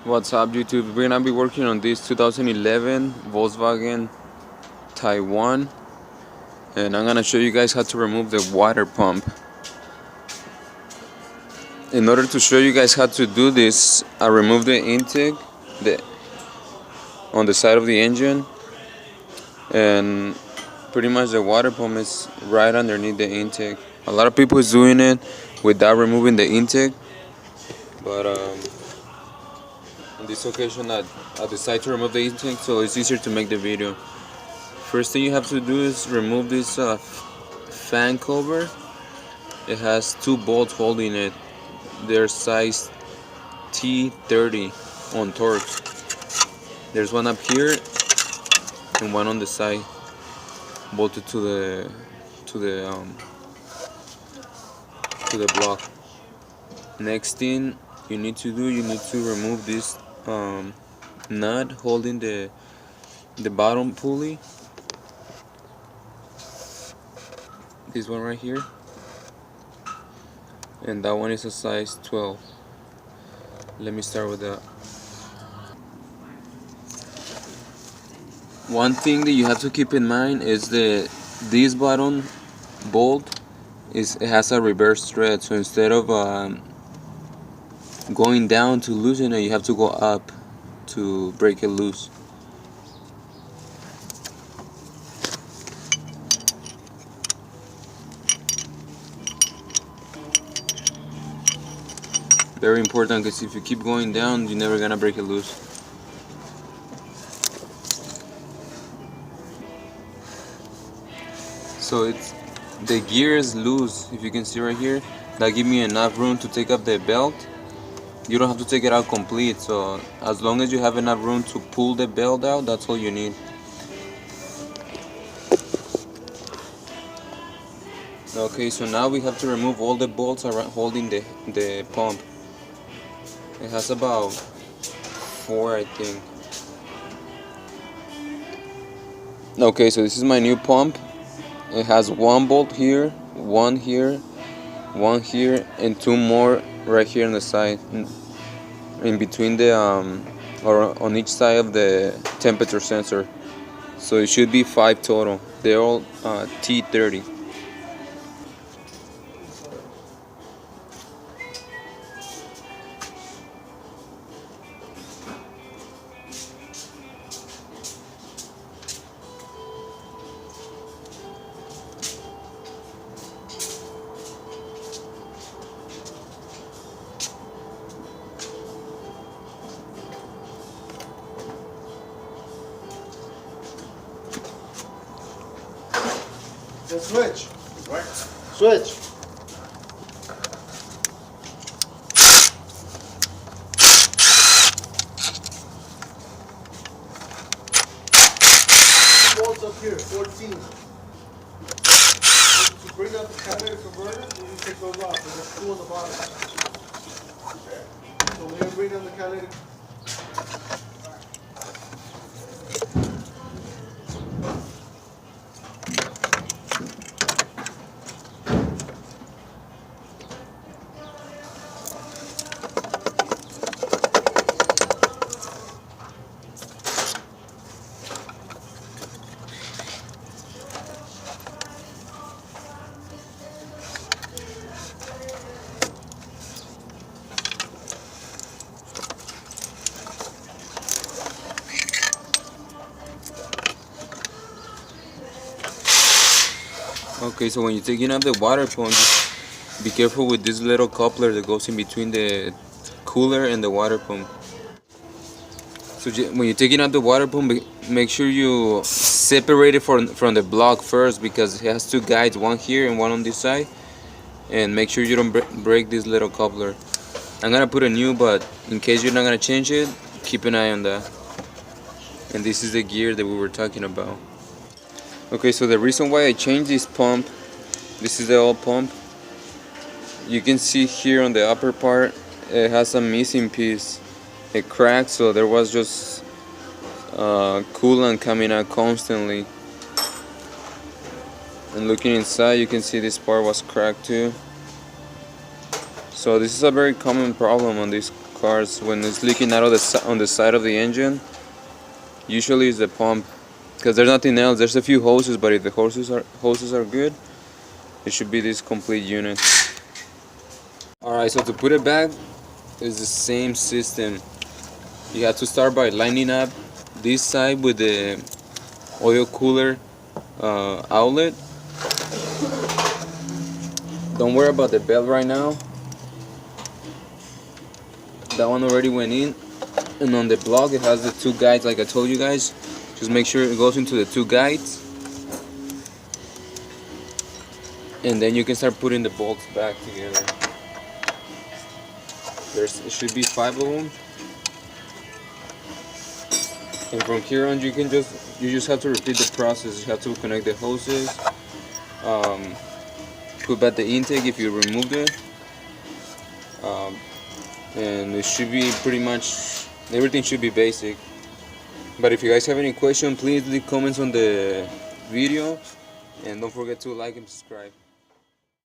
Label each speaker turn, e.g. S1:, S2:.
S1: What's up, YouTube? We're gonna be working on this 2011 Volkswagen Tiguan, and I'm gonna show you guys how to remove the water pump. In order to show you guys how to do this, I removed the intake on the side of the engine, and pretty much the water pump is right underneath the intake. A lot of people is doing it without removing the intake, but on this occasion I decided to remove the intake so it's easier to make the video. First thing you have to do is remove this fan cover. It has two bolts holding it. They're size T30 on Torx. There's one up here and one on the side, bolted to the block. Next thing you need to do, you need to remove this nut holding the bottom pulley. This one right here, and that one is a size 12. Let me start with that. One thing that you have to keep in mind is that this bottom bolt it has a reverse thread, so instead of going down to loosen it, you have to go up to break it loose. Very important, because if you keep going down, you're never gonna break it loose. So the gear is loose. If you can see right here, that gives me enough room to take up the belt. You don't have to take it out complete, so as long as you have enough room to pull the belt out, that's all you need. Okay, so now we have to remove all the bolts around holding the pump. It has about 4, I think. Okay, so this is my new pump. It has one bolt here, one here, one here, and 2 more right here on the side, in between the or on each side of the temperature sensor. So it should be 5 total. They're all T30.
S2: The switch. Right. Switch. Bolts up here, 14. To bring up the catalytic converter, we need to take those off. There's 2 on the bottom. So we're going to bring down the catalytic.
S1: Okay, so when you're taking out the water pump, just be careful with this little coupler that goes in between the cooler and the water pump. So when you're taking out the water pump, make sure you separate it from the block first, because it has 2 guides, one here and one on this side. And make sure you don't break this little coupler. I'm gonna put a new, but in case you're not gonna change it, keep an eye on that. And this is the gear that we were talking about. Okay, so the reason why I changed this pump, this is the old pump. You can see here on the upper part, it has a missing piece. It cracked, so there was just coolant coming out constantly. And looking inside, you can see this part was cracked too. So this is a very common problem on these cars when it's leaking out of on the side of the engine. Usually it's the pump, because there's nothing else. There's a few hoses, but if the hoses are good, it should be this complete unit. Alright, so to put it back, it's the same system. You have to start by lining up this side with the oil cooler outlet. Don't worry about the belt right now. That one already went in. And on the block it has the two guides like I told you guys. Just make sure it goes into the two guides. And then you can start putting the bolts back together. It should be 5 of them. And from here on you just have to repeat the process. You have to connect the hoses, put back the intake if you removed it, and it should be pretty much everything should be basic. But if you guys have any questions, please leave comments on the video, and don't forget to like and subscribe.